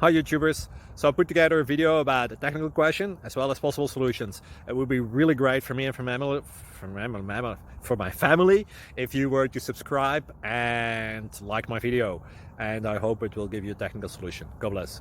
Hi YouTubers! So I put together a video about a technical question as well as possible solutions. It would be really great for me and for my family if you were to subscribe and like my video, and I hope it will give you a technical solution. God bless.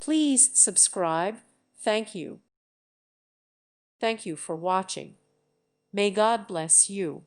Please subscribe. Thank you. Thank you for watching. May God bless you.